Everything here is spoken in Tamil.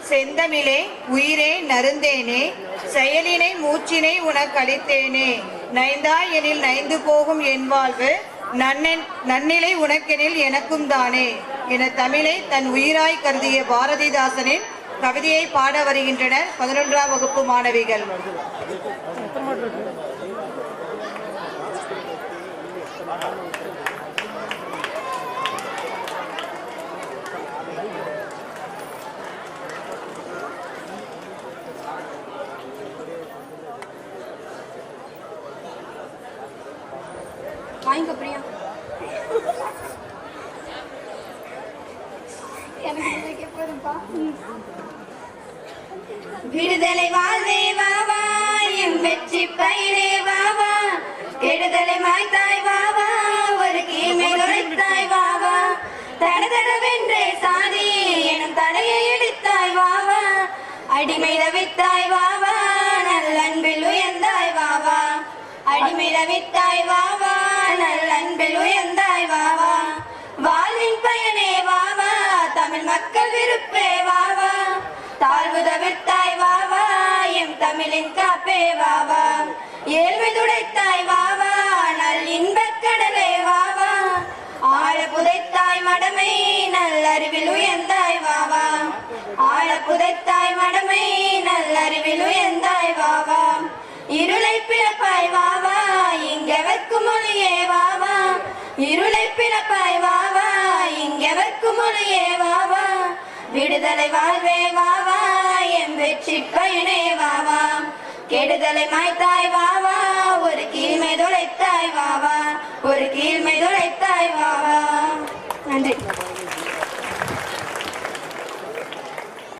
செந்தமிழே உயிரே நருந்தேனே செயலினை மூச்சினை உனக்களித்தேனே நைந்தாய் எனில் நைந்து போகும் என் வாழ்வு நன்னிலை உனக்கெனில் எனக்கும் தானே என தமிழை தன் உயிராய் கருதிய பாரதிதாசனின் கவிதையை பாட வருகின்றனர் 11ஆம் வகுப்பு மாணவிகள். வாங்க பிரியா. விடுதலை வாழ்வே வாவா எம் வெற்றி பயிரே வாவா கெடுதலை மாய்த்தாய் வாவா ஒரு கீழ்மை நுழைத்தாய் வாவா தடதடவென்றே சாதி எனும் தடையை எடுத்தாய் வாவா அடிமை தவித்தாய் வாவா நல்லன்பில் உயர்ந்தாய் வாவா அடிமை தவித்தாய் வாவா நல்லன்பில் உயர்ந்தாய் வாவா வாழ்வின் பயனே வாவா தமிழ் மக்கள் விருப்பே வாவா தாழ்வு தவிர்த்தாய் வாவா எம் தமிழின் காப்பே வாவா ஏழ்மை துடைத்தாய் வாவா நல் இன்பக் கடலே வாவா ஆழ புதைத்தாய் மடமை நல்லறிவில் உயர்ந்தாய் வாவா ஆழ புதைத்தாய் மடமை நல்லறிவில் உயர்ந்தாய் வாவா இருளை பிறப்பாய் வாவா இங்கெவர்க்கும் மொழியே வாவா இருளை பிறப்பாய் வாவா இங்கெவர்க்கும் மொழியே வாவா விடுதலை வாழ்வே வாவா எம் வெற்றி பயனே வாவா கெடுதலை மாய்த்தாய் வாவா ஒரு கீழ்மை துளைத்தாய் வாவா ஒரு கீழ்மை துளைத்தாய் வாவா. நன்றி.